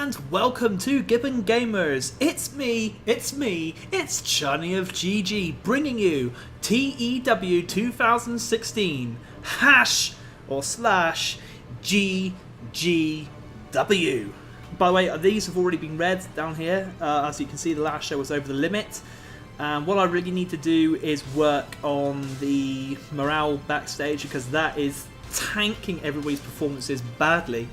and welcome to Gibbon Gamerz. It's me, it's ChunnyofGG, bringing you TEW 2016 //GGW. By the way, these have already been read down here. As you can see, the last show was over the limit. And what I really need to do is work on the morale backstage, because that is tanking everybody's performances badly.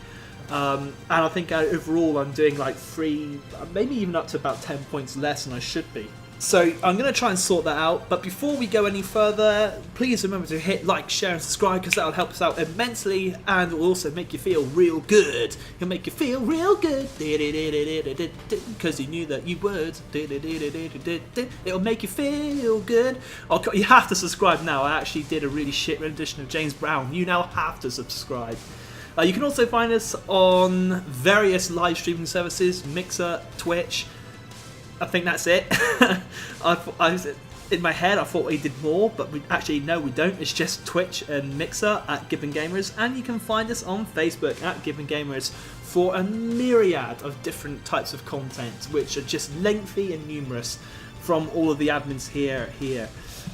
And I think overall I'm doing like 3, maybe even up to about 10 points less than I should be. So I'm going to try and sort that out. But before we go any further, please remember to hit like, share and subscribe, because that will help us out immensely and will also make you feel real good. It'll make you feel real good, because you knew that you would. It'll make you feel good. You have to subscribe now. I actually did a really shit rendition of James Brown. You now have to subscribe. You can also find us on various live streaming services, Mixer, Twitch. I think that's it. In my head, I thought we did more, but no, we don't. It's just Twitch and Mixer at Gibbon Gamerz, and you can find us on Facebook at Gibbon Gamerz for a myriad of different types of content, which are just lengthy and numerous from all of the admins here.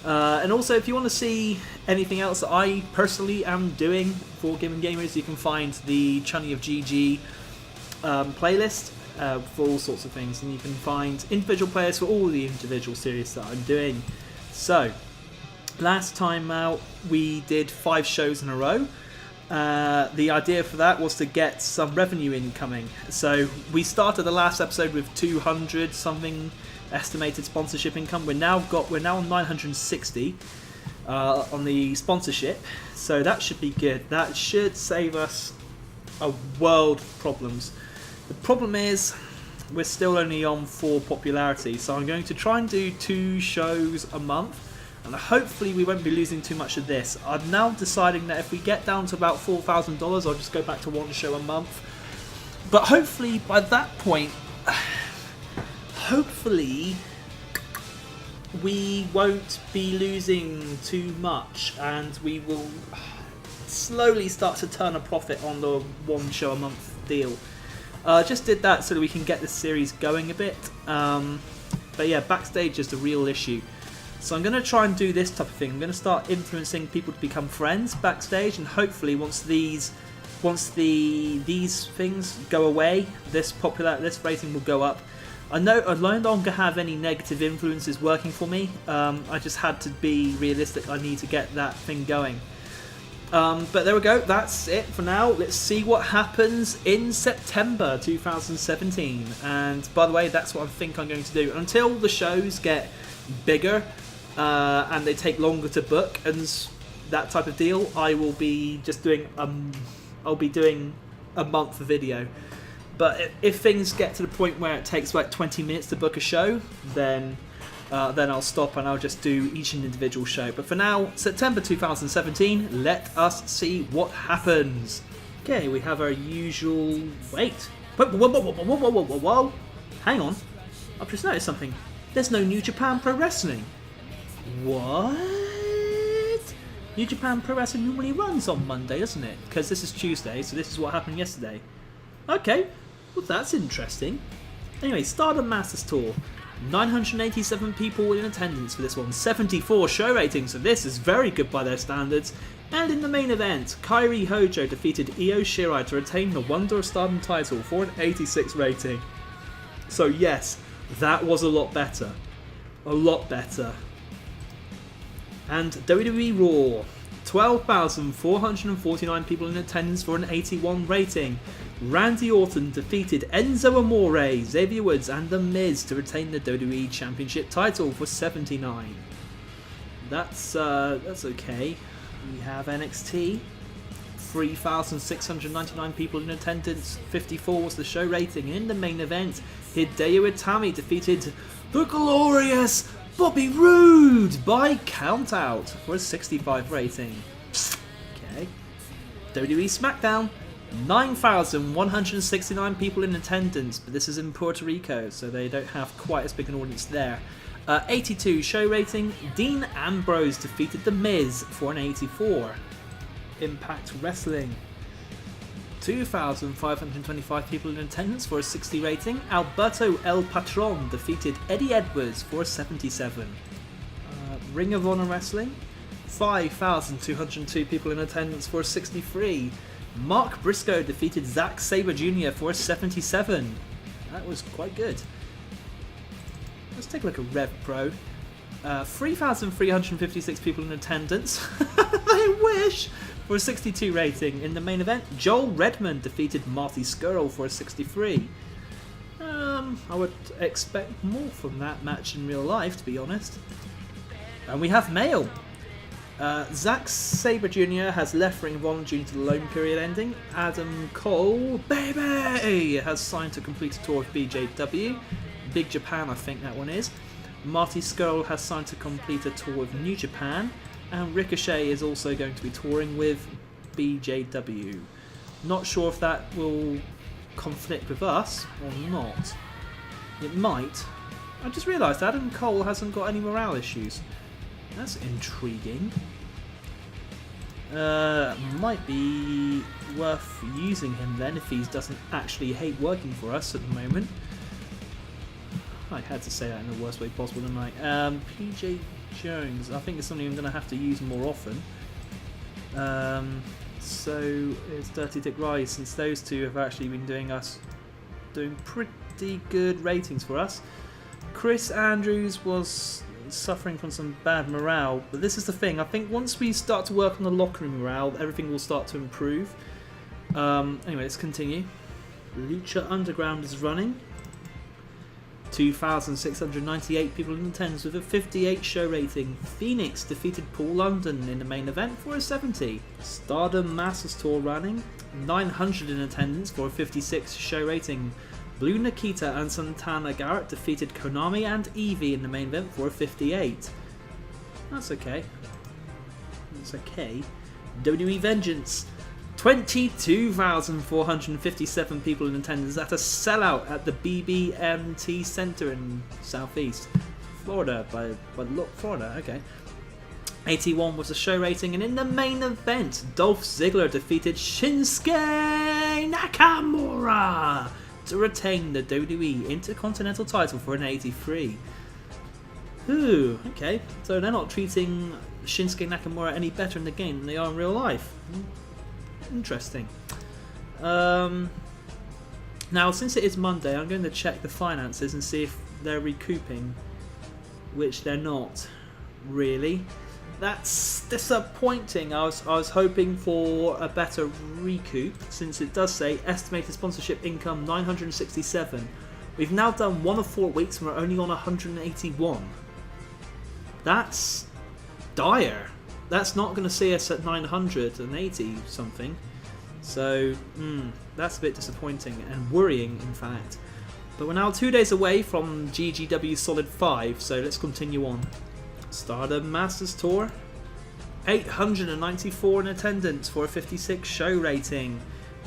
And also, if you want to see anything else that I personally am doing for Gibbon Gamerz, you can find the ChunnyofGG playlist for all sorts of things, and you can find individual players for all the individual series that I'm doing. So, last time out we did 5 shows in a row. The idea for that was to get some revenue incoming. So we started the last episode with 200 something estimated sponsorship income. We're now on 960 on the sponsorship, so that should be good. That should save us a world of problems. The problem is we're still only on 4 popularity, so I'm going to try and do 2 shows a month, and hopefully we won't be losing too much of this. I'm now deciding that if we get down to about $4,000, I'll just go back to 1 show a month. But hopefully by that point, hopefully we won't be losing too much, and we will slowly start to turn a profit on the 1 show a month deal. Just did that so that we can get this series going a bit. But yeah, backstage is the real issue. So I'm going to try and do this type of thing. I'm going to start influencing people to become friends backstage, and hopefully once these things go away, this rating will go up. I know I no longer have any negative influences working for me. I just had to be realistic. I need to get that thing going. But there we go. That's it for now. Let's see what happens in September 2017. And by the way, that's what I think I'm going to do. Until the shows get bigger and they take longer to book and that type of deal, I will be just doing I'll be doing a month video. But if things get to the point where it takes like 20 minutes to book a show, then I'll stop and I'll just do each individual show. But for now, September 2017, let us see what happens. Okay, we have our usual... Wait. Whoa. Hang on. I've just noticed something. There's no New Japan Pro Wrestling. What? New Japan Pro Wrestling normally runs on Monday, doesn't it? Because this is Tuesday, so this is what happened yesterday. Okay. Well, that's interesting. Anyway, Stardom Masters Tour. 987 people in attendance for this one. 74 show ratings, so this is very good by their standards. And in the main event, Kairi Hojo defeated Io Shirai to retain the Wonder of Stardom title for an 86 rating. So yes, that was a lot better. A lot better. And WWE Raw. 12,449 people in attendance for an 81 rating. Randy Orton defeated Enzo Amore, Xavier Woods and The Miz to retain the WWE Championship title for 79. That's okay. We have NXT. 3,699 people in attendance. 54 was the show rating. And in the main event, Hideo Itami defeated the glorious Bobby Roode by countout for a 65 rating. Okay. WWE SmackDown. 9,169 people in attendance, but this is in Puerto Rico, so they don't have quite as big an audience there. 82 show rating. Dean Ambrose defeated The Miz for an 84. Impact Wrestling. 2,525 people in attendance for a 60 rating. Alberto El Patron defeated Eddie Edwards for a 77. Ring of Honor Wrestling, 5,202 people in attendance for a 63. Mark Briscoe defeated Zack Sabre Jr. for a 77. That was quite good. Let's take a look at Rev Pro. 3,356 people in attendance. They wish! For a 62 rating. In the main event, Joel Redmond defeated Marty Skrull for a 63. I would expect more from that match in real life, to be honest. And we have mail. Zack Sabre Jr. has left Ring of Honor due to the loan period ending. Adam Cole, baby, has signed to complete a tour of BJW. Big Japan, I think that one is. Marty Skrull has signed to complete a tour of New Japan. And Ricochet is also going to be touring with BJW. Not sure if that will conflict with us or not. It might. I just realised Adam Cole hasn't got any morale issues. That's intriguing. Might be worth using him then if he doesn't actually hate working for us at the moment. I had to say that in the worst way possible, didn't I? PJ Jones, I think it's something I'm going to have to use more often. So it's Dirty Dick Rise, since those two have actually been doing pretty good ratings for us. Chris Andrews was suffering from some bad morale, but this is the thing, I think once we start to work on the locker room morale, everything will start to improve. Anyway, let's continue. Lucha Underground is running. 2,698 people in attendance with a 58 show rating. Phoenix defeated Paul London in the main event for a 70. Stardom Masters Tour running. 900 in attendance for a 56 show rating. Blue Nikita and Santana Garrett defeated Konami and Evie in the main event for a 58. That's okay. That's okay. WWE Vengeance. 22,457 people in attendance at a sellout at the BB&T Center in Southeast Florida. Florida, okay. 81 was the show rating, and in the main event, Dolph Ziggler defeated Shinsuke Nakamura to retain the WWE Intercontinental title for an 83. Ooh, okay. So they're not treating Shinsuke Nakamura any better in the game than they are in real life. Interesting. Now, since it is Monday, I'm going to check the finances and see if they're recouping, which they're not, really. That's disappointing. I was hoping for a better recoup, since it does say estimated sponsorship income 967. We've now done 1 of 4 weeks and we're only on 181. That's dire. That's not going to see us at 980 something. So, that's a bit disappointing and worrying, in fact. But we're now 2 days away from GGW Solid 5, so let's continue on. Stardom Masters Tour. 894 in attendance for a 56 show rating.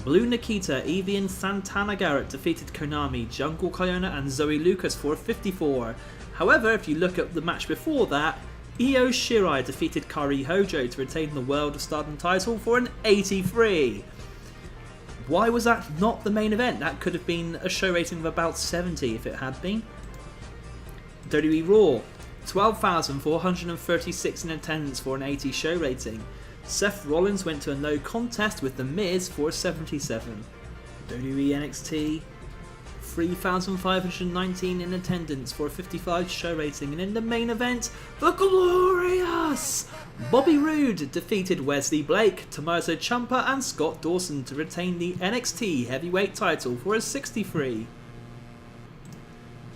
Blue Nikita, Evie and Santana Garrett defeated Konami, Jungle Kyona and Zoe Lucas for a 54. However, if you look at the match before that, Io Shirai defeated Kairi Hojo to retain the World of Stardom title for an 83. Why was that not the main event? That could have been a show rating of about 70 if it had been. WWE Raw. 12,436 in attendance for an 80 show rating. Seth Rollins went to a no contest with The Miz for a 77. WWE NXT. 3,519 in attendance for a 55 show rating, and in the main event, the glorious Bobby Roode defeated Wesley Blake, Tommaso Ciampa and Scott Dawson to retain the NXT heavyweight title for a 63.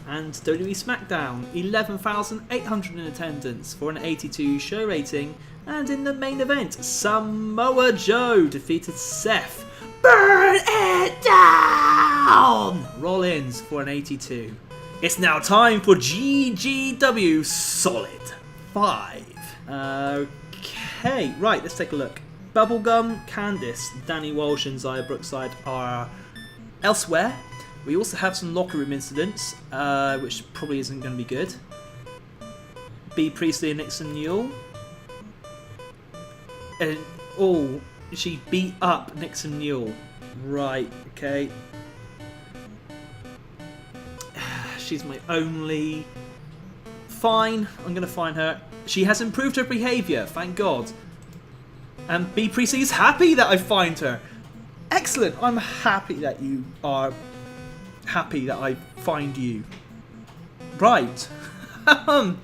And WWE SmackDown, 11,800 in attendance for an 82 show rating, and in the main event, Samoa Joe defeated Seth Burn It Down Rollins for an 82. It's now time for GGW Solid 5. Okay, right, let's take a look. Bubblegum, Candice, Danny Walsh and Zaya Brookside are elsewhere. We also have some locker room incidents, which probably isn't going to be good. Bea Priestley and Nixon Newell. She beat up Nixon Newell. Right, okay. She's my only... Fine, I'm going to find her. She has improved her behaviour, thank God. And Bea Priestley is happy that I find her. Excellent, I'm happy that you are happy that I find you. Right. I'm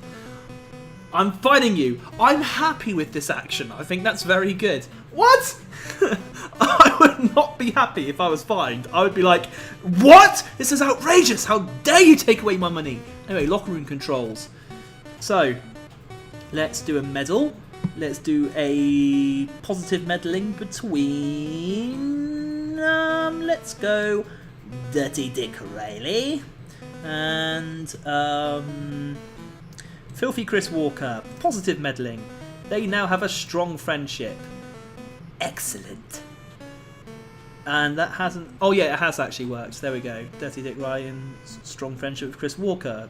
finding you. I'm happy with this action. I think that's very good. What? I would not be happy if I was fined. I would be like, what? This is outrageous. How dare you take away my money? Anyway, locker room controls. So, let's do a medal. Let's do a positive meddling between... let's go Dirty Dick Riley and Filthy Chris Walker. Positive meddling. They now have a strong friendship. Excellent. And that hasn't... Oh yeah, it has actually worked. There we go. Dirty Dick Ryan, strong friendship with Chris Walker.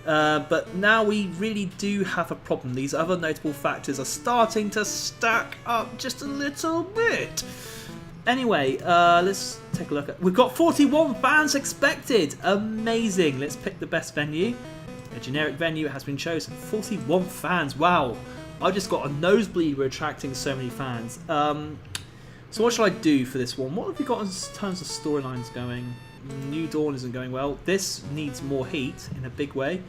But now we really do have a problem. These other notable factors are starting to stack up just a little bit. Anyway, let's take a look at... We've got 41 fans expected. Amazing. Let's pick the best venue. A generic venue has been chosen. 41 fans. Wow. I just got a nosebleed. We're attracting so many fans. So what should I do for this one? What have we got in terms of storylines going? New Dawn isn't going well. This needs more heat in a big way.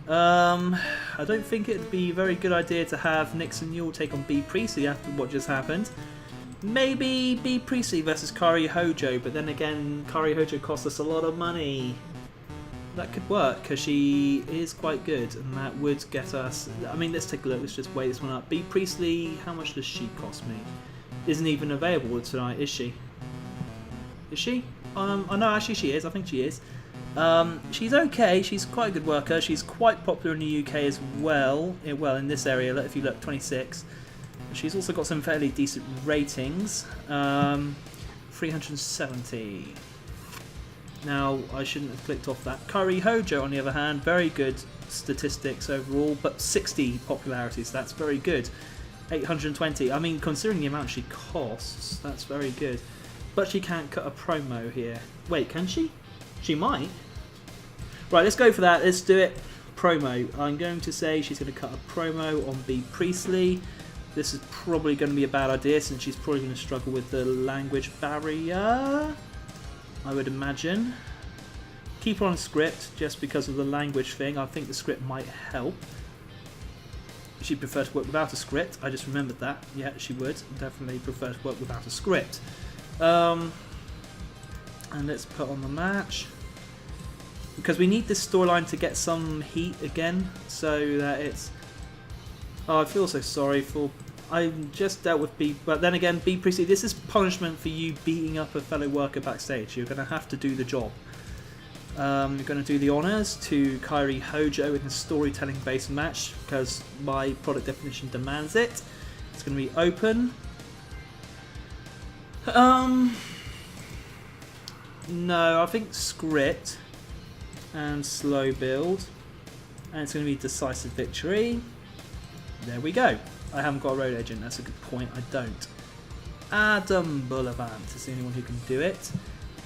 I don't think it'd be a very good idea to have Nixon Newell take on Bea Priestley after what just happened. Maybe Bea Priestley versus Kairi Hojo, but then again, Kairi Hojo cost us a lot of money. That could work because she is quite good, and that would get us... I mean, let's take a look. Let's just weigh this one up. Bea Priestley, how much does she cost me? Isn't even available tonight, is she? Is she? Oh no, actually she is. I think she is. She's okay. She's quite a good worker. She's quite popular in the UK as well. Well, in this area, if you look, 26. She's also got some fairly decent ratings. 370. Now, I shouldn't have clicked off that. Kairi Hojo, on the other hand, very good statistics overall, but 60 popularity, so that's very good. 820. I mean, considering the amount she costs, that's very good. But she can't cut a promo here. Wait, can she? She might. Right, let's go for that. Let's do it. Promo. I'm going to say she's going to cut a promo on Bea Priestley. This is probably going to be a bad idea since she's probably going to struggle with the language barrier, I would imagine. Keep her on script just because of the language thing. I think the script might help. She'd prefer to work without a script. I just remembered that. Yeah, she would definitely prefer to work without a script. And let's put on the match. Because we need this storyline to get some heat again. So that it's... Oh, I feel so sorry for... I just dealt with Bea... But then again, Bea Priestley, this is punishment for you beating up a fellow worker backstage. You're going to have to do the job. You're going to do the honours to Kairi Hojo in a storytelling-based match because my product definition demands it. It's going to be open. No, I think script and slow build, and it's going to be decisive victory. There we go. I haven't got a road agent. That's a good point. I don't. Adam Bullivant is the only one who can do it.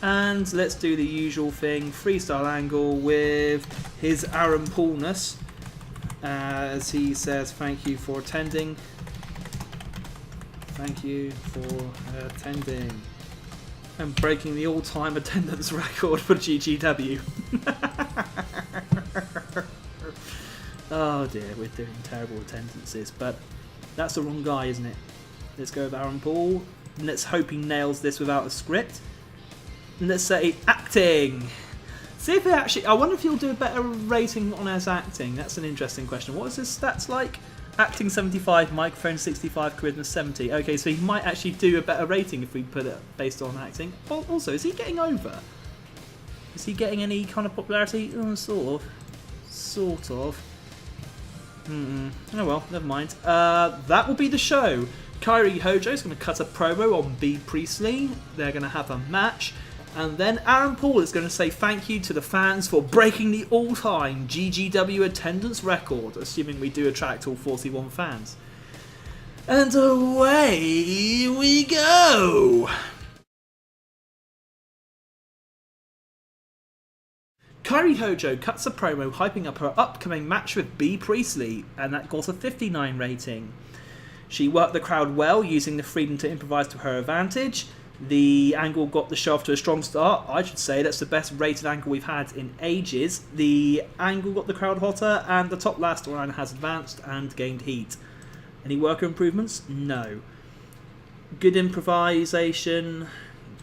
And let's do the usual thing, freestyle angle with his Aaron Paulness. As he says, thank you for attending. Thank you for attending. And breaking the all-time attendance record for GGW. Oh dear, we're doing terrible attendances, but that's the wrong guy, isn't it? Let's go with Aaron Paul. And let's hope he nails this without a script. And let's say acting. See if he actually... I wonder if he'll do a better rating on his acting. That's an interesting question. What is his stats like? Acting 75, microphone 65, charisma 70. Okay, so he might actually do a better rating if we put it based on acting. Also, is he getting over? Is he getting any kind of popularity? Sort of. Oh well, never mind. That will be the show. Kairi Hojo is going to cut a promo on Bea Priestley. They're going to have a match. And then Aaron Paul is going to say thank you to the fans for breaking the all-time GGW attendance record, assuming we do attract all 41 fans. And away we go! Kairi Hojo cuts a promo hyping up her upcoming match with Bea Priestley, and that got a 59 rating. She worked the crowd well, using the freedom to improvise to her advantage. The angle got the show off to a strong start. I should say that's the best rated angle we've had in ages. The angle got the crowd hotter, and the top last storyline has advanced and gained heat. Any worker improvements? No. Good improvisation,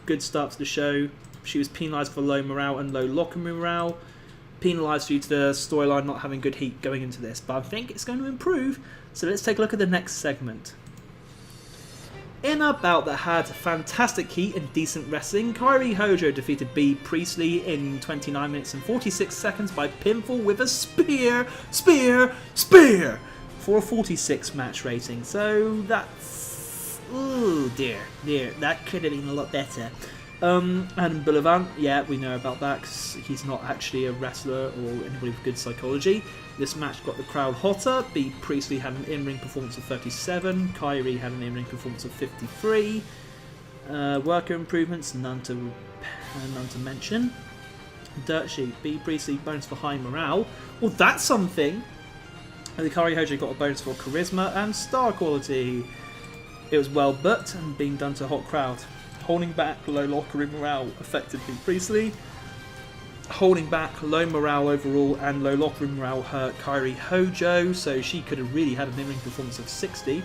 good start to the show. She was penalised for low morale and low locker morale. Penalised due to the storyline not having good heat going into this, but I think it's going to improve. So let's take a look at the next segment. In a bout that had fantastic heat and decent wrestling, Kairi Hojo defeated Bea Priestley in 29 minutes and 46 seconds by pinfall with a spear for a 46 match rating. So that's... oh dear, that could have been a lot better. Adam Boulevard, yeah, we know about that because he's not actually a wrestler or anybody with good psychology. This match got the crowd hotter. Bea Priestley had an in-ring performance of 37. Kairi had an in-ring performance of 53. Worker improvements, none to mention. Dirt sheet, Bea Priestley bonus for high morale. Well, that's something. And the Kairi Hojo got a bonus for charisma and star quality. It was well booked and being done to a hot crowd. Holding back low locker room morale affected Bea Priestley. Holding back low morale overall and low locker room morale hurt Kairi Hojo, so she could have really had an in-ring performance of 60.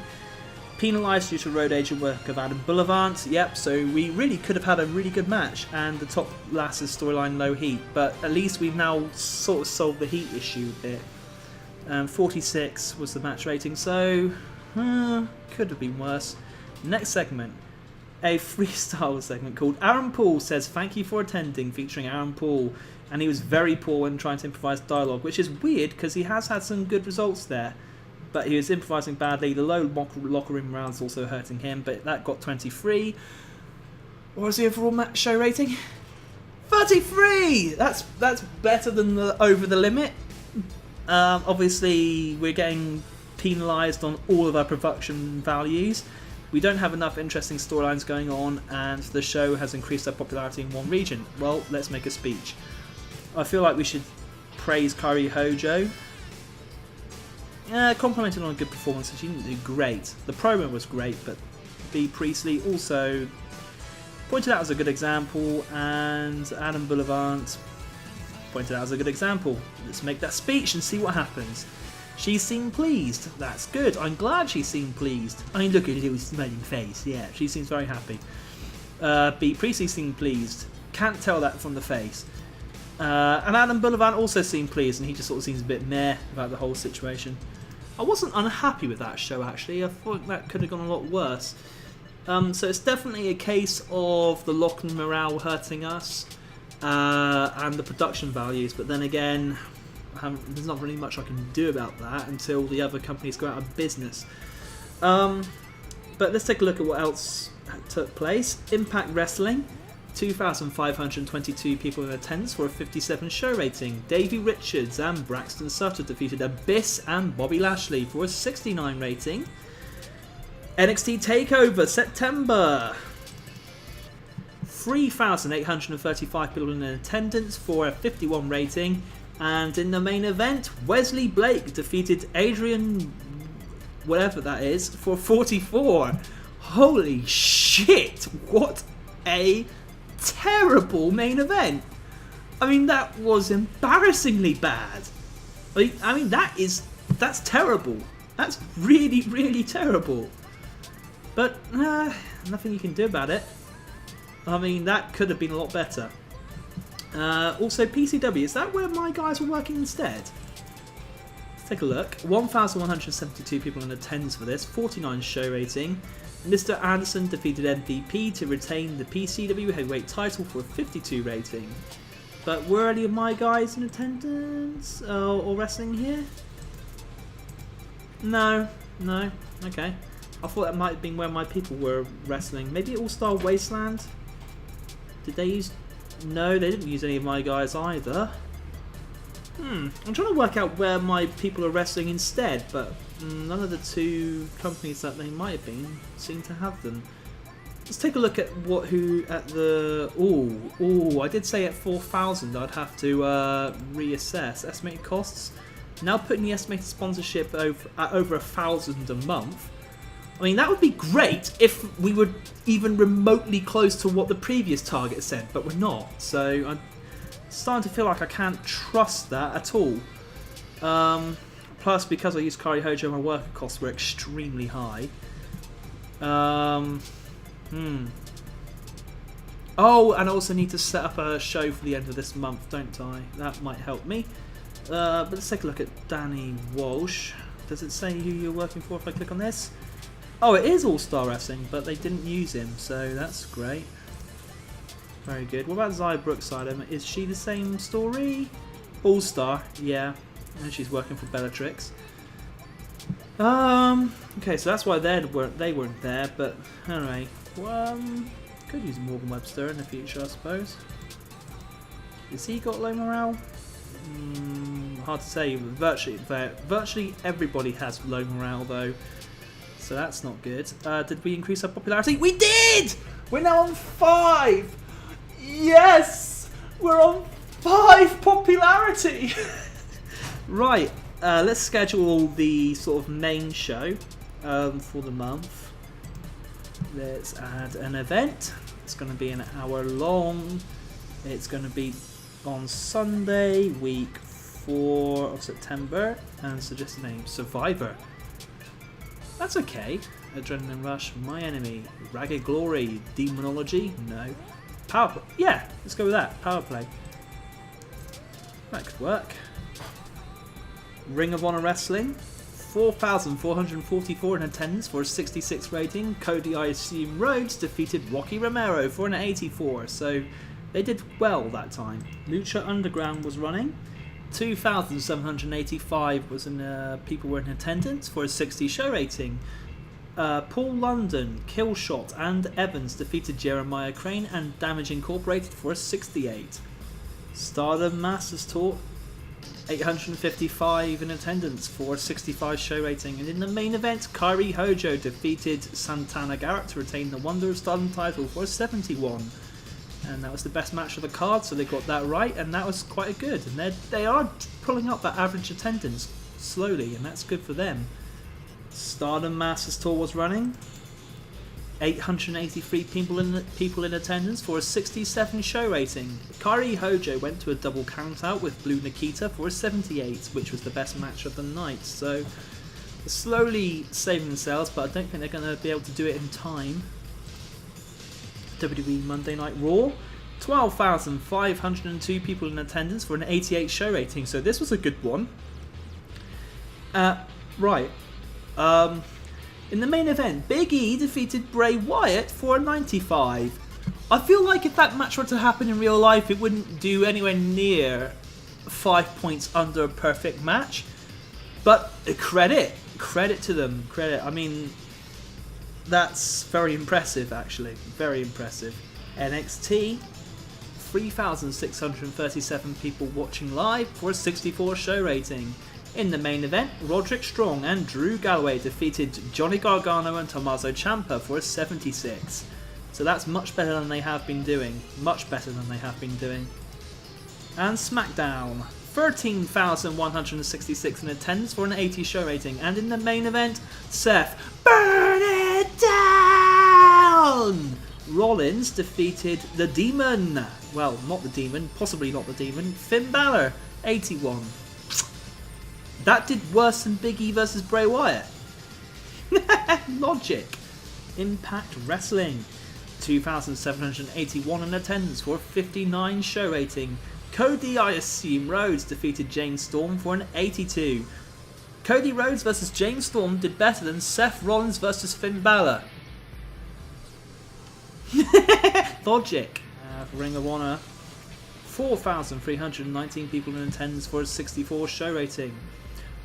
Penalised due to road agent work of Adam Boulevard. Yep, so we really could have had a really good match, and the top lasses storyline low heat, but at least we've now sort of solved the heat issue a bit. 46 was the match rating, so could have been worse. Next segment. A freestyle segment called Aaron Paul Says Thank You for Attending, featuring Aaron Paul, and he was very poor when trying to improvise dialogue, which is weird because he has had some good results there, but he was improvising badly. The low locker room rounds also hurting him, but that got 23. What was the overall show rating? 33! That's better than the over the limit. Obviously we're getting penalised on all of our production values. We don't have enough interesting storylines going on, and the show has increased our popularity in one region. Well, let's make a speech. I feel like we should praise Kairi Hojo. Complimented on a good performance. She didn't do great. The promo was great, but Bea Priestley also pointed out as a good example, and Adam Boulevard pointed out as a good example. Let's make that speech and see what happens. She seemed pleased. That's good. I'm glad she seemed pleased. I mean, look at her little smiling face. Yeah, she seems very happy. Bea Priestley seemed pleased. Can't tell that from the face. And Adam Boulevard also seemed pleased, and he just sort of seems a bit meh about the whole situation. I wasn't unhappy with that show, actually. I thought that could have gone a lot worse. So it's definitely a case of the lock and morale hurting us, and the production values. But then again, there's not really much I can do about that until the other companies go out of business. But let's take a look at what else took place. Impact Wrestling, 2,522 people in attendance for a 57 show rating. Davey Richards and Braxton Sutter defeated Abyss and Bobby Lashley for a 69 rating. NXT TakeOver September, 3,835 people in attendance for a 51 rating. And in the main event, Wesley Blake defeated Adrian, whatever that is, for 44. Holy shit! What a terrible main event! I mean, that was embarrassingly bad. I mean, that's terrible. That's really, really terrible. But nothing you can do about it. I mean, that could have been a lot better. Also, PCW, is that where my guys were working instead? Let's take a look. 1,172 people in attendance for this, 49 show rating. Mr. Anderson defeated MVP to retain the PCW heavyweight title for a 52 rating. But were any of my guys in attendance or wrestling here? No, okay. I thought that might have been where my people were wrestling. Maybe All Star Wasteland? Did they use... No, they didn't use any of my guys either. I'm trying to work out where my people are wrestling instead, but none of the two companies that they might have been seem to have them. Let's take a look at I did say at 4,000 I'd have to reassess estimated costs. Now putting the estimated sponsorship at over 1,000 a month. I mean, that would be great if we were even remotely close to what the previous target said, but we're not. So I'm starting to feel like I can't trust that at all. Plus, because I use Kairi Hojo, my worker costs were extremely high. Oh, and I also need to set up a show for the end of this month, don't I? That might help me. But let's take a look at Danny Walsh. Does it say who you're working for if I click on this? Oh, it is All-Star Wrestling, but they didn't use him, so that's great. Very good. What about Zaya Brookside? Is she the same story? All-Star, yeah. And she's working for Bellatrix. Okay, so that's why they weren't there, but anyway. Could use Morgan Webster in the future, I suppose. Has he got low morale? Hard to say. Virtually everybody has low morale, though. So that's not good. Did we increase our popularity? We did! We're now on 5! Yes! We're on 5 popularity! Right, let's schedule the sort of main show for the month. Let's add an event. It's going to be an hour long. It's going to be on Sunday, week 4 of September. And suggest the name, Survivor. That's okay. Adrenaline Rush, My Enemy, Ragged Glory, Demonology, no. Powerplay, yeah, let's go with that, Powerplay. That could work. Ring of Honor Wrestling, 4,444 in attendance for a 66 rating. Cody I Assume Rhodes defeated Rocky Romero for an 84, so they did well that time. Lucha Underground was running. 2,785 was people were in attendance for a 60 show rating. Paul London, Killshot and Evans defeated Jeremiah Crane and Damage Incorporated for a 68. Stardom Masters Tour, 855 in attendance for a 65 show rating. And in the main event, Kairi Hojo defeated Santana Garrett to retain the Wonder of Stardom title for a 71. And that was the best match of the card, so they got that right, and that was quite good. And they are pulling up that average attendance slowly, and that's good for them. Stardom Masters Tour was running. 883 people in attendance for a 67 show rating. Kairi Hojo went to a double count out with Blue Nikita for a 78, which was the best match of the night. So they're slowly saving themselves, but I don't think they're going to be able to do it in time. WWE Monday Night Raw, 12,502 people in attendance for an 88 show rating, so this was a good one. Right. In the main event, Big E defeated Bray Wyatt for a 95. I feel like if that match were to happen in real life, it wouldn't do anywhere near 5 points under a perfect match. But credit to them. I mean, that's very impressive, actually. Very impressive. NXT, 3,637 people watching live for a 64 show rating. In the main event, Roderick Strong and Drew Galloway defeated Johnny Gargano and Tommaso Ciampa for a 76. So that's much better than they have been doing. Much better than they have been doing. And SmackDown, 13,166 in attendance for an 80 show rating. And in the main event, Seth, burn it down! Rollins defeated the Demon. Well, not the Demon, possibly not the Demon. Finn Balor, 81. That did worse than Big E versus Bray Wyatt. Logic. Impact Wrestling, 2,781 in attendance for a 59 show rating. Cody I Assume Rhodes defeated James Storm for an 82. Cody Rhodes versus James Storm did better than Seth Rollins versus Finn Balor. Logic. Ring of Honor, 4,319 people in attendance for a 64 show rating.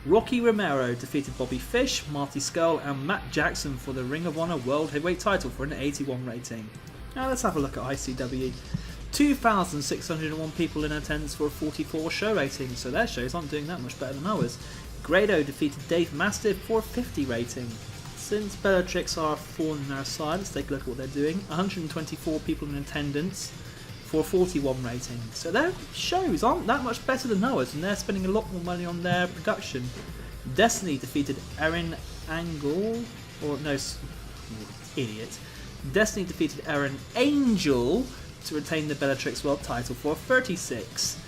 Rocky Romero defeated Bobby Fish, Marty Scurll and Matt Jackson for the Ring of Honor World Heavyweight title for an 81 rating. Now let's have a look at ICW. 2,601 people in attendance for a 44 show rating, so their shows aren't doing that much better than ours. Grado defeated Dave Mastiff for a 50 rating. since Bellatrix are falling on our side, let's take a look at what they're doing. 124 people in attendance for a 41 rating. So their shows aren't that much better than ours, and they're spending a lot more money on their production. Destiny defeated Erin Angle, or no, idiot. Destiny defeated Erin Angel to retain the Bellatrix World title for 36.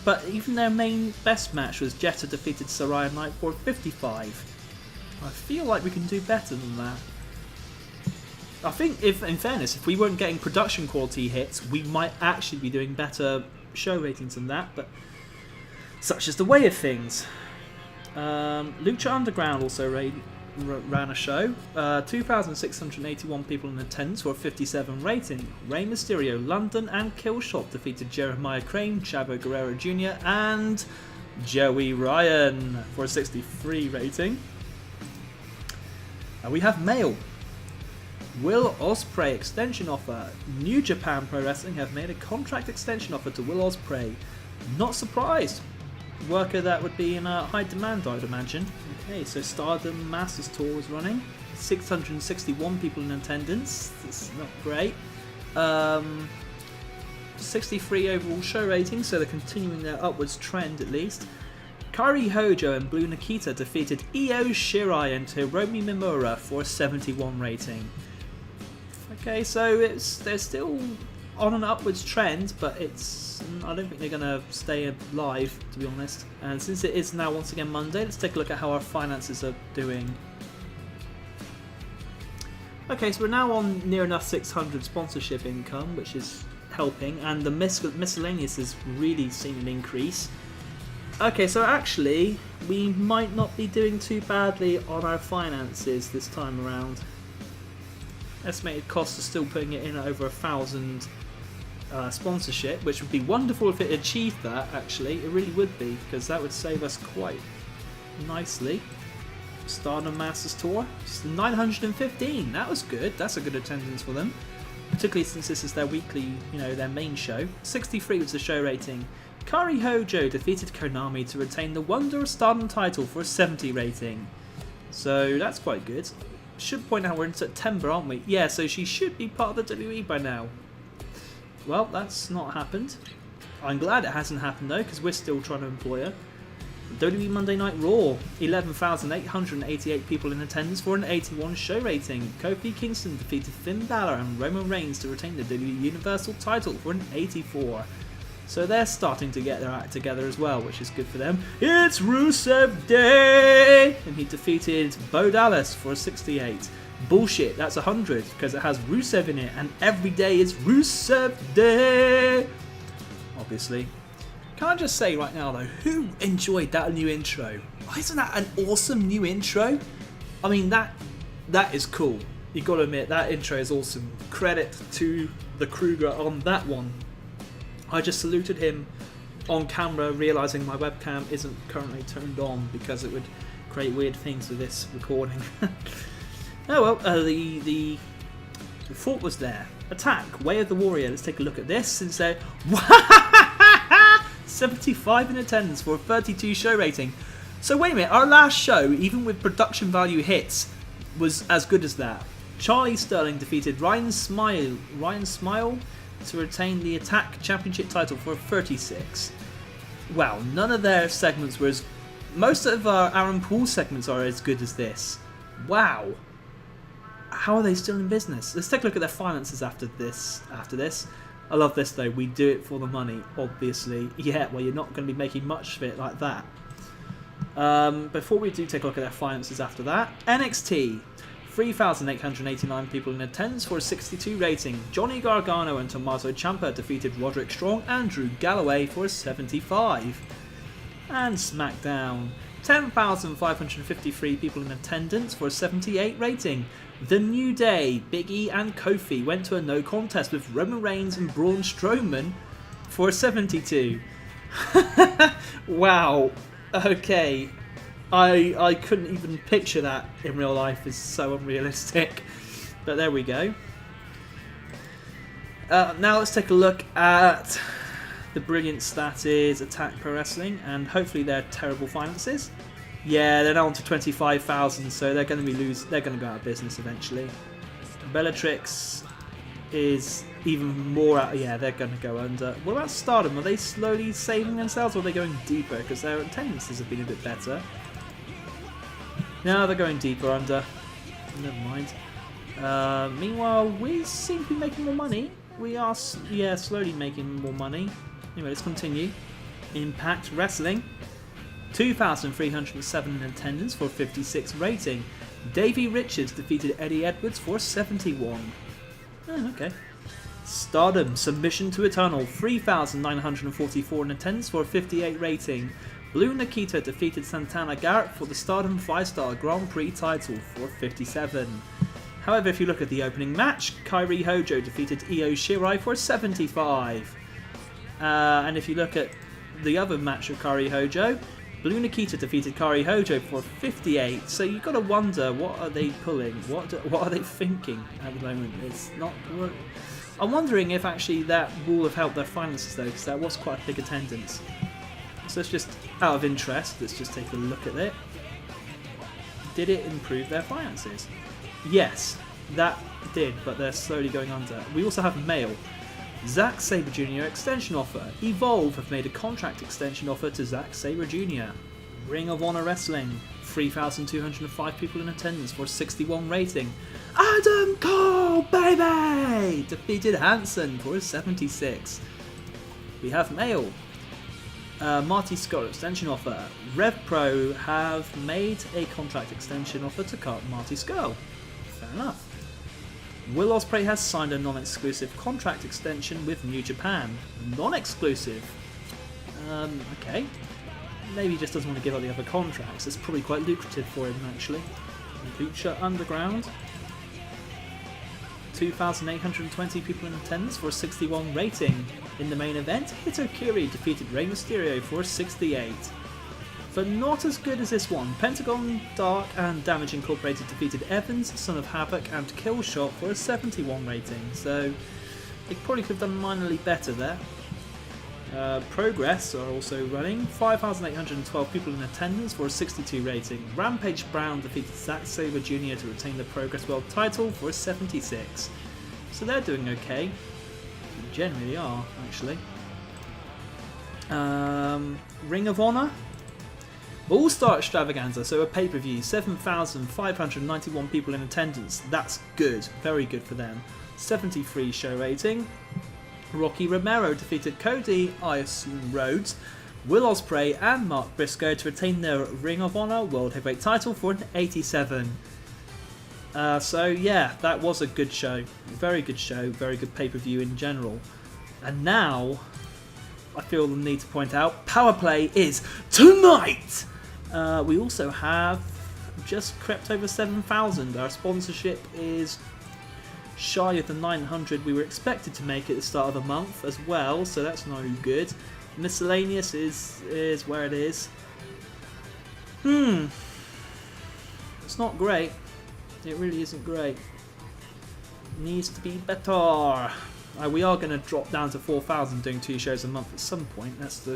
But even their main best match was Jetta defeated Soraya Knight for 55. I feel like we can do better than that. I think, if in fairness, if we weren't getting production quality hits, we might actually be doing better show ratings than that, but such is the way of things. Lucha Underground also ran a show. 2,681 people in attendance for a 57 rating. Rey Mysterio, London and Killshot defeated Jeremiah Crane, Chavo Guerrero Jr. and Joey Ryan for a 63 rating. We have mail. Will Ospreay extension offer. New Japan Pro Wrestling have made a contract extension offer to Will Ospreay. Not surprised. Worker that would be in high demand, I'd imagine. Okay, so Stardom Masters Tour was running. 661 people in attendance. That's not great. 63 overall show rating, so they're continuing their upwards trend at least. Kairi, Hojo and Blue Nikita defeated Io Shirai and Hiromi Mimura for a 71 rating. Okay, so they're still on an upwards trend, but I don't think they're going to stay alive, to be honest. And since it is now once again Monday, let's take a look at how our finances are doing. Okay, so we're now on near enough 600 sponsorship income, which is helping, and the miscellaneous has really seen an increase. Okay, so actually, we might not be doing too badly on our finances this time around. Estimated costs are still putting it in at over 1,000 sponsorship, which would be wonderful if it achieved that, actually. It really would be, because that would save us quite nicely. Stardom Masters Tour, 915, that was good. That's a good attendance for them, particularly since this is their weekly, their main show. 63 was the show rating. Kairi Hojo defeated Konami to retain the Wonder of Stardom title for a 70 rating. So that's quite good. Should point out we're in September, aren't we? Yeah, so she should be part of the WWE by now. Well, that's not happened. I'm glad it hasn't happened though, because we're still trying to employ her. WWE Monday Night Raw, 11,888 people in attendance for an 81 show rating. Kofi Kingston defeated Finn Balor and Roman Reigns to retain the WWE Universal title for an 84. So they're starting to get their act together as well, which is good for them. It's Rusev Day! And he defeated Bo Dallas for a 68. Bullshit, that's 100, because it has Rusev in it, and every day is Rusev Day! Obviously. Can I just say right now though, who enjoyed that new intro? Isn't that an awesome new intro? I mean, that is cool. You gotta admit, that intro is awesome. Credit to the Kruger on that one. I just saluted him on camera, realising my webcam isn't currently turned on because it would create weird things with this recording. Oh well, the thought was there. Attack, Way of the Warrior. Let's take a look at this since they're 75 in attendance for a 32 show rating. So wait a minute, our last show, even with production value hits, was as good as that. Charlie Sterling defeated Ryan Smile to retain the Attack Championship title for 36. Wow, none of their segments were as... Most of Aaron Paul's segments are as good as this. Wow. How are they still in business? Let's take a look at their finances after this. I love this though, we do it for the money, obviously. Yeah, well you're not going to be making much of it like that. Before we do take a look at their finances after that, NXT. 3,889 people in attendance for a 62 rating. Johnny Gargano and Tommaso Ciampa defeated Roderick Strong and Drew Galloway for a 75. And SmackDown. 10,553 people in attendance for a 78 rating. The New Day, Big E and Kofi went to a no contest with Roman Reigns and Braun Strowman for a 72. Wow. Okay. I couldn't even picture that in real life. It's so unrealistic. But there we go. Now let's take a look at the brilliance that is Attack Pro Wrestling and hopefully their terrible finances. Yeah, they're now on to 25,000, so they're going to they're going to go out of business eventually. Bellatrix is even more out. Yeah, they're going to go under. What about Stardom? Are they slowly saving themselves, or are they going deeper? Because their attendances have been a bit better. No, they're going deeper under. Never mind. Meanwhile, we seem to be making more money. We are, yeah, slowly making more money. Anyway, let's continue. Impact Wrestling. 2,307 in attendance for a 56 rating. Davey Richards defeated Eddie Edwards for a 71. Oh, okay. Stardom, Submission to Eternal, 3,944 in attendance for a 58 rating. Blue Nikita defeated Santana Garrett for the Stardom 5-star Grand Prix title for a 57. However, if you look at the opening match, Kairi Hojo defeated Io Shirai for a 75. And if you look at the other match of Kairi Hojo, Blue Nikita defeated Kairi Hojo for 58, so you've got to wonder, what are they pulling? What are they thinking at the moment? It's not. I'm wondering if actually that will have helped their finances though, because that was quite a big attendance. So it's just out of interest. Let's just take a look at it. Did it improve their finances? Yes, that did, but they're slowly going under. We also have mail. Zack Sabre Jr. extension offer. Evolve have made a contract extension offer to Zack Sabre Jr. Ring of Honor Wrestling. 3,205 people in attendance for a 61 rating. Adam Cole, baby! Defeated Hansen for a 76. We have mail. Marty Scott extension offer. Rev Pro have made a contract extension offer to Marty Scott. Fair enough. Will Ospreay has signed a non-exclusive contract extension with New Japan. Non-exclusive? Okay. Maybe he just doesn't want to give up the other contracts. It's probably quite lucrative for him, actually. Lucha Underground. 2,820 people in attendance for a 61 rating. In the main event, Hitokiri defeated Rey Mysterio for a 68. But not as good as this one. Pentagon, Dark and Damage Incorporated defeated Evans, Son of Havoc and Killshot for a 71 rating. So they probably could have done minorly better there. Progress are also running. 5,812 people in attendance for a 62 rating. Rampage Brown defeated Zack Sabre Jr. to retain the Progress World title for a 76. So they're doing okay. They generally are, actually. Ring of Honor. All-Star Extravaganza, so a pay-per-view, 7,591 people in attendance. That's good, very good for them. 73 show rating. Rocky Romero defeated Cody, I assume Rhodes, Will Ospreay and Mark Briscoe to retain their Ring of Honor World Heavyweight title for an 87. So yeah, that was a good show. Very good show, very good pay-per-view in general. And now, I feel the need to point out, Powerplay is tonight! We also have just crept over 7,000. Our sponsorship is shy of the 900 we were expected to make at the start of the month as well, so that's no good. Miscellaneous is where it is. It's not great. It really isn't great. Needs to be better. We are going to drop down to 4,000 doing 2 shows a month at some point. That's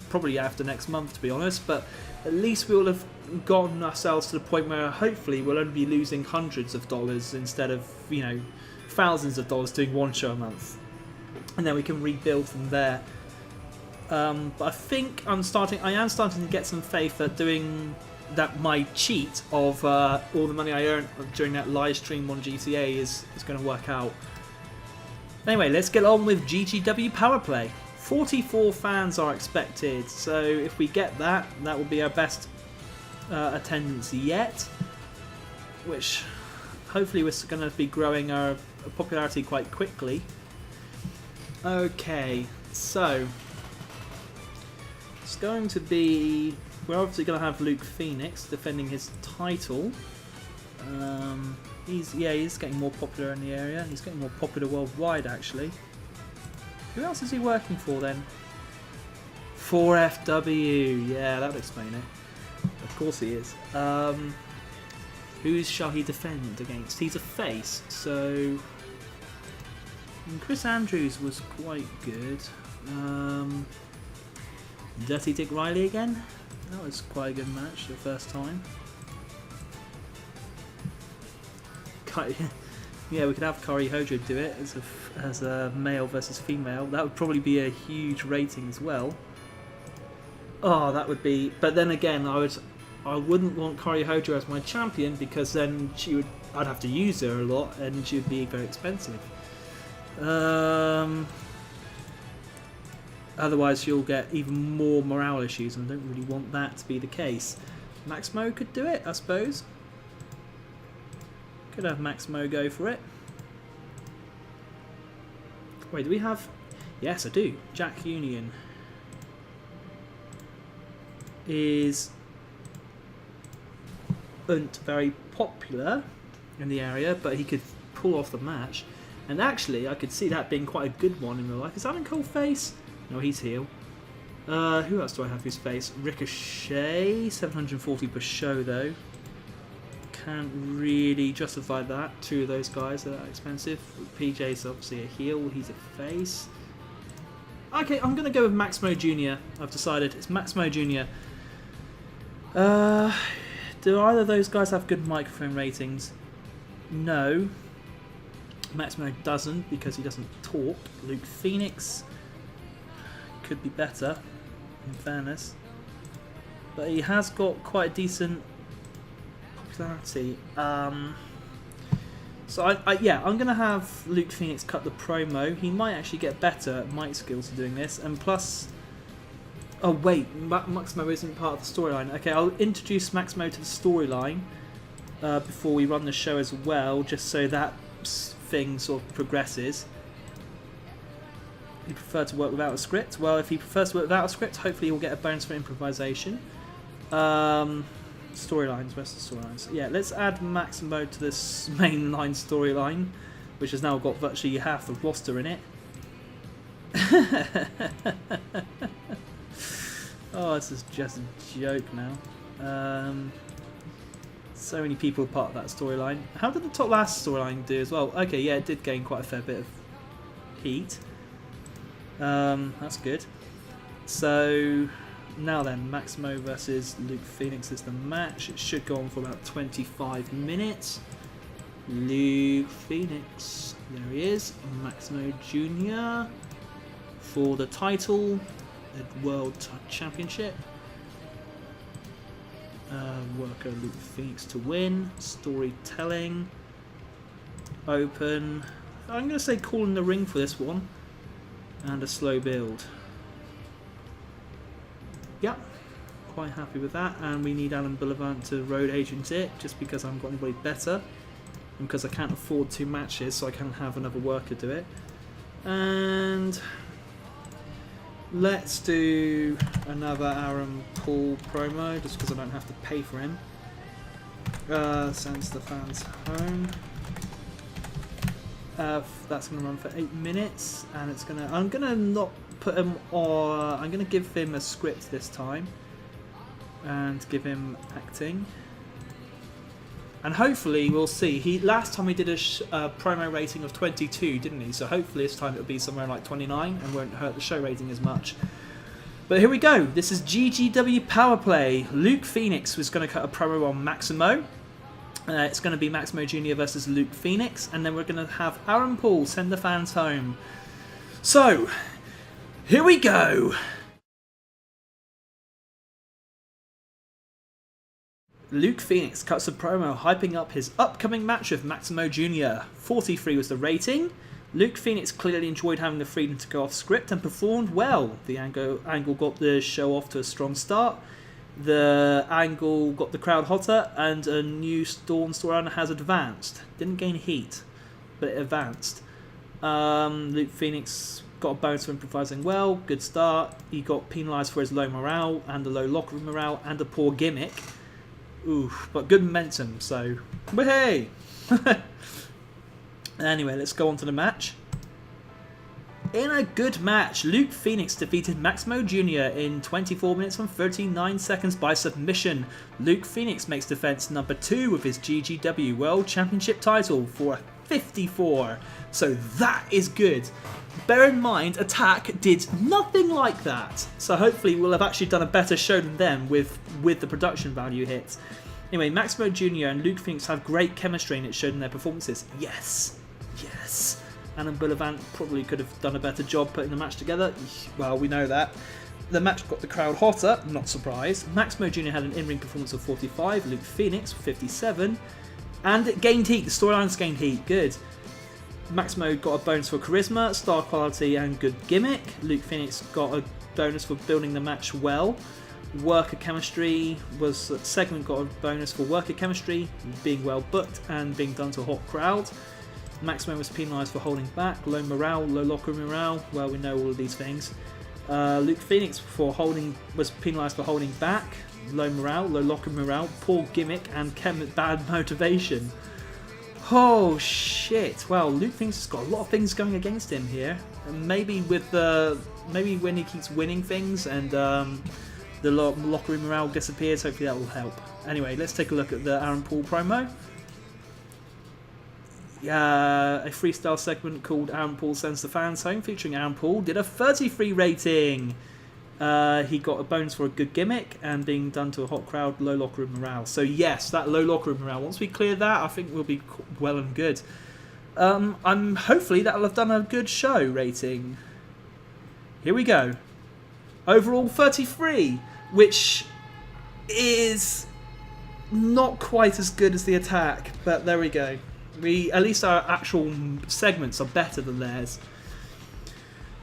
probably after next month, to be honest, but at least we'll have gotten ourselves to the point where hopefully we'll only be losing hundreds of dollars instead of, you know, thousands of dollars doing 1 show a month, and then we can rebuild from there. But I think I am starting to get some faith that doing that, my cheat of all the money I earned during that live stream on GTA is going to work out. Anyway, let's get on with GGW Powerplay. 44 fans are expected, so if we get that, that will be our best attendance yet, which hopefully we're going to be growing our popularity quite quickly. Okay, so it's going to be, we're obviously going to have Luke Phoenix defending his title. He's getting more popular in the area. He's getting more popular worldwide, actually. Who else is he working for then? 4FW. Yeah, that would explain it. Of course he is. Who shall he defend against? He's a face, so Chris Andrews was quite good. Dirty Dick Riley again? That was quite a good match the first time. Yeah, we could have Kairi Hojo do it as a male versus female. That would probably be a huge rating as well. Oh, that would be. But then again, I wouldn't want Kairi Hojo as my champion because then I'd have to use her a lot and she would be very expensive. Otherwise, you'll get even more morale issues, and I don't really want that to be the case. Maximo could do it, I suppose. Could have Maximo go for it. Wait, do we have... Yes, I do. Jack Union isn't very popular in the area, but he could pull off the match. And actually, I could see that being quite a good one in real life. Is Alan Cole face? No, he's heel. Who else do I have who's face? Ricochet, 740 per show though. Can't really justify that. Two of those guys are that expensive. PJ's obviously a heel, he's a face. Okay, I'm going to go with Maximo Jr. I've decided it's Maximo Jr. Do either of those guys have good microphone ratings? No. Maximo doesn't because he doesn't talk. Luke Phoenix could be better, in fairness. But he has got quite a decent popularity. So yeah, I'm going to have Luke Phoenix cut the promo. He might actually get better at mic skills doing this. And plus... Oh wait, Maximo isn't part of the storyline. Okay, I'll introduce Maximo to the storyline before we run the show as well, just so that thing sort of progresses. You prefer to work without a script? Well, if he prefers to work without a script, hopefully he'll get a bonus for improvisation. Storylines, where's the storylines? Yeah, let's add Maximo to this mainline storyline, which has now got virtually half the roster in it. Oh, this is just a joke now. So many people are part of that storyline. How did the top last storyline do as well? Okay, yeah, it did gain quite a fair bit of heat. That's good. So now then, Maximo versus Luke Phoenix is the match. It should go on for about 25 minutes. Luke Phoenix, there he is. Maximo Jr. for the title, the World Championship. Worker Luke Phoenix to win. Storytelling. Open. I'm going to say call in the ring for this one. And a slow build. Yep. Quite happy with that. And we need Alan Boulevard to road agent it, just because I haven't got anybody better. And because I can't afford 2 matches, so I can't have another worker do it. And let's do another Aaron Paul promo, just because I don't have to pay for him. Sends the fans home. That's going to run for 8 minutes, and it's going to... I'm going to not put him on... I'm going to give him a script this time, and give him acting. And hopefully we'll see. Last time he did a promo rating of 22, didn't he? So hopefully this time it'll be somewhere like 29 and won't hurt the show rating as much. But here we go. This is GGW Powerplay. Luke Phoenix was going to cut a promo on Maximo. It's going to be Maximo Jr. versus Luke Phoenix. And then we're going to have Aaron Paul send the fans home. So, here we go. Luke Phoenix cuts a promo hyping up his upcoming match with Maximo Jr. 43 was the rating. Luke Phoenix clearly enjoyed having the freedom to go off script and performed well. The angle got the show off to a strong start. The angle got the crowd hotter, and a new Dawn storyline has advanced. Didn't gain heat, but it advanced. Luke Phoenix got a bonus for improvising well. Good start. He got penalised for his low morale and a low locker room morale and a poor gimmick. Oof, but good momentum, so hey. Anyway, let's go on to the match. In a good match, Luke Phoenix defeated Maximo Jr. in 24 minutes and 39 seconds by submission. Luke Phoenix makes defense number 2 of his GGW World Championship title for 54. So that is good. bear in mind, Attack did nothing like that. So hopefully we'll have actually done a better show than them with the production value hits. Anyway, Maximo Jr. and Luke Phoenix have great chemistry and it showed in their performances. Yes. Yes. Alan Bullivant probably could have done a better job putting the match together. Well, we know that. The match got the crowd hotter, not surprised. Maximo Jr. had an in-ring performance of 45, Luke Phoenix 57. And it gained heat, the storylines gained heat, good. Maximo got a bonus for charisma, star quality and good gimmick. Luke Phoenix got a bonus for building the match well. Worker chemistry was segment got a bonus for worker chemistry, being well booked and being done to a hot crowd. Maximo was penalised for holding back, low morale, low locker morale. Well, we know all of these things. Luke Phoenix was penalised for holding back, low morale, low locker morale, poor gimmick and bad motivation. Oh shit! Well, Luke Phoenix has got a lot of things going against him here. And maybe when he keeps winning things and the locker room morale disappears, hopefully that will help. Anyway, let's take a look at the Aaron Paul promo. A freestyle segment called Aaron Paul Sends the Fans Home, featuring Aaron Paul, did a 33 rating. He got a bonus for a good gimmick and being done to a hot crowd, low locker room morale. So yes, that low locker room morale, once we clear that, I think we'll be well and good. Hopefully that'll have done a good show rating. Here we go. Overall 33, which is not quite as good as the Attack, but there we go. At least our actual segments are better than theirs.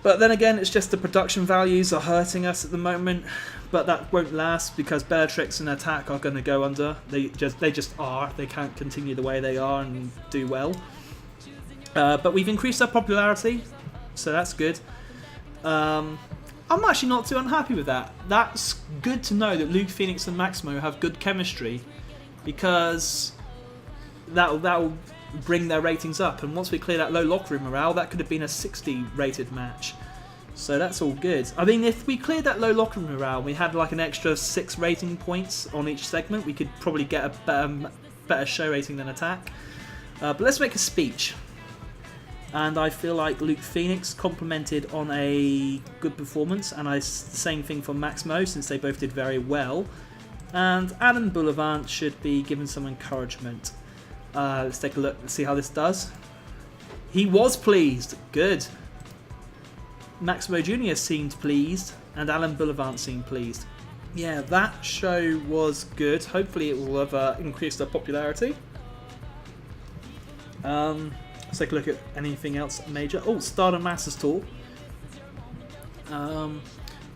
But then again, it's just the production values are hurting us at the moment. But that won't last because Bellatrix and Attack are going to go under. They just are. They can't continue the way they are and do well. But we've increased our popularity, so that's good. I'm actually not too unhappy with that. That's good to know that Luke Phoenix and Maximo have good chemistry, because that'll bring their ratings up. And once we clear that low locker room morale, that could have been a 60 rated match. So that's all good. I mean, if we cleared that low locker room morale, we had like an extra 6 rating points on each segment, we could probably get a better show rating than Attack. But let's make a speech. And I feel like Luke Phoenix complimented on a good performance, and the same thing for Maximo, since they both did very well. And Alan Bullivant should be given some encouragement. Let's take a look and see how this does. He was pleased. Good. Maximo Jr. seemed pleased, and Alan Bullivant seemed pleased. Yeah, that show was good. Hopefully it will have increased their popularity. Let's take a look at anything else major. Oh, Stardom Masters Tour.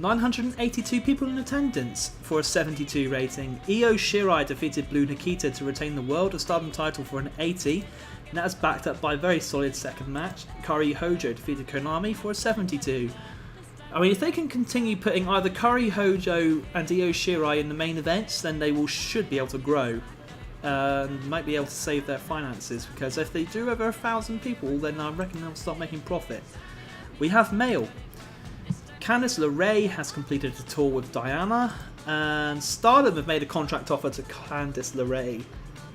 982 people in attendance for a 72 rating. Io Shirai defeated Blue Nikita to retain the World of Stardom title for an 80. And that is backed up by a very solid second match. Kairi Hojo defeated Konami for a 72. I mean, if they can continue putting either Kairi Hojo and Io Shirai in the main events, then they should be able to grow. Might be able to save their finances, because if they do over 1,000 people, then I reckon they'll start making profit. We have mail. Candice LeRae has completed a tour with Diana, and Stardom have made a contract offer to Candice LeRae.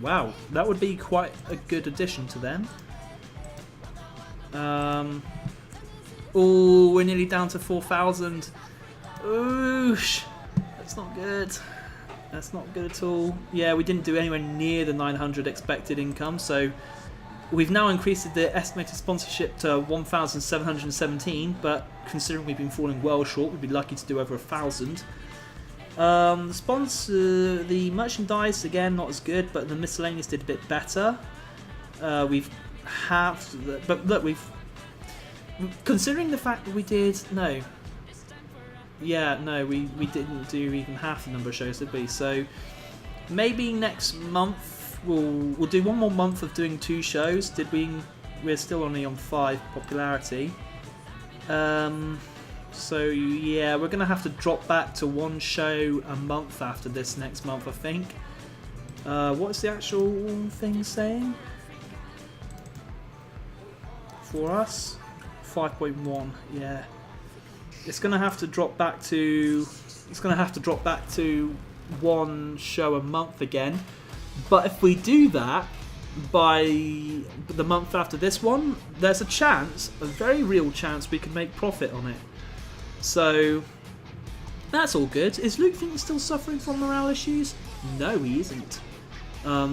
Wow, that would be quite a good addition to them. Oh, we're nearly down to 4,000. Oosh, that's not good. That's not good at all. Yeah, we didn't do anywhere near the 900 expected income, so we've now increased the estimated sponsorship to 1,717, but considering we've been falling well short, we'd be lucky to do over 1,000. The merchandise, again, not as good, but the miscellaneous did a bit better. We've halved, but look, considering the fact that we did, we didn't do even half the number of shows, did we? So maybe next month we'll do one more month of doing 2 shows. We're still only on 5 popularity. So yeah, we're gonna have to drop back to 1 show a month after this next month, I think. What's the actual thing saying for us? 5.1. Yeah. It's gonna have to drop back to 1 show a month again. But if we do that, by the month after this one, there's a chance, a very real chance, we can make profit on it. So that's all good. Is Luke Phoenix still suffering from morale issues? No, he isn't.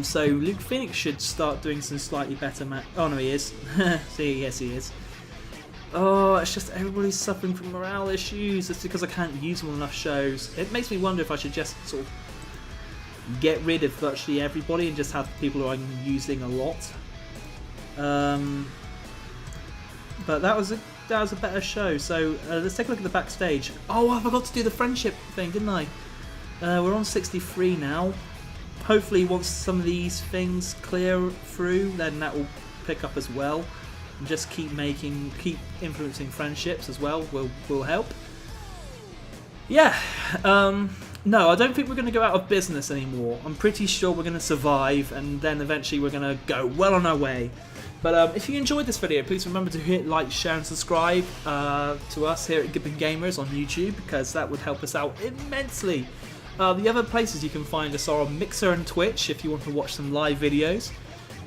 So Luke Phoenix should start doing some slightly better oh no, he is. See, yes he is. Oh, it's just everybody's suffering from morale issues. It's because I can't use them on enough shows. It makes me wonder if I should just sort of get rid of virtually everybody and just have people who I'm using a lot. But that was a better show. So let's take a look at the backstage. Oh, I forgot to do the friendship thing, didn't I? We're on 63 now. Hopefully, once some of these things clear through, then that will pick up as well. And just keep influencing friendships as well will help. Yeah. No, I don't think we're going to go out of business anymore. I'm pretty sure we're going to survive, and then eventually we're going to go well on our way. But if you enjoyed this video, please remember to hit like, share and subscribe to us here at Gibbon Gamerz on YouTube, because that would help us out immensely. The other places you can find us are on Mixer and Twitch if you want to watch some live videos.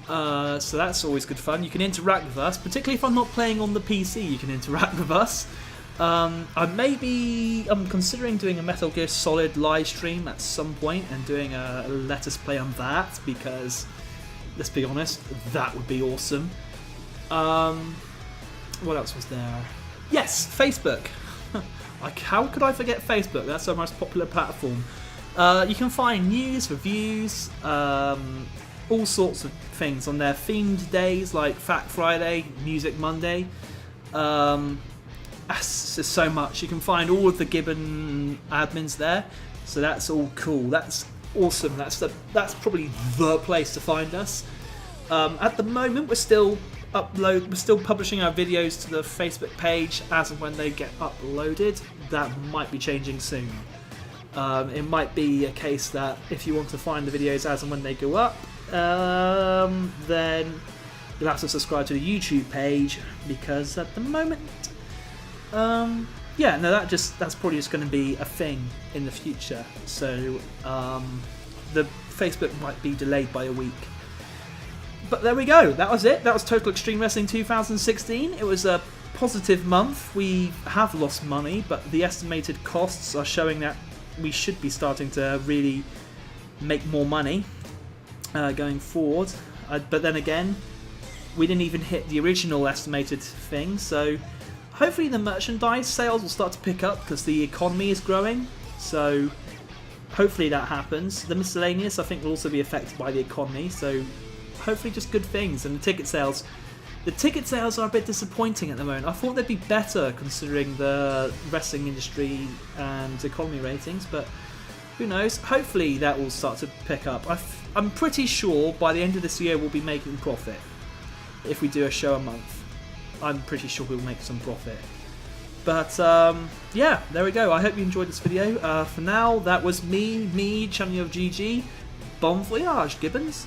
So that's always good fun. You can interact with us, particularly if I'm not playing on the PC, you can interact with us. I'm considering doing a Metal Gear Solid live stream at some point and doing a Let Us Play on that, because, let's be honest, that would be awesome. What else was there? Yes, Facebook. How could I forget Facebook? That's our most popular platform. You can find news, reviews, all sorts of things on there. Themed days like Fact Friday, Music Monday. That's just so much. You can find all of the Gibbon admins there, so that's all cool. That's awesome. That's probably the place to find us. At the moment, we're still publishing our videos to the Facebook page as and when they get uploaded. That might be changing soon. It might be a case that if you want to find the videos as and when they go up, then you'll have to subscribe to the YouTube page, because at the moment, yeah, no, that's probably just going to be a thing in the future. So the Facebook might be delayed by a week. But there we go. That was it. That was Total Extreme Wrestling 2016. It was a positive month. We have lost money, but the estimated costs are showing that we should be starting to really make more money going forward. But then again, we didn't even hit the original estimated thing, so hopefully the merchandise sales will start to pick up because the economy is growing, so hopefully that happens. The miscellaneous, I think, will also be affected by the economy, so hopefully just good things. And the ticket sales are a bit disappointing at the moment. I thought they'd be better considering the wrestling industry and economy ratings, but who knows? Hopefully that will start to pick up. I'm pretty sure by the end of this year we'll be making profit. If we do a show a month, I'm pretty sure we'll make some profit. But yeah, there we go. I hope you enjoyed this video. For now, that was me, ChunnyofGG. Bon voyage, Gibbons.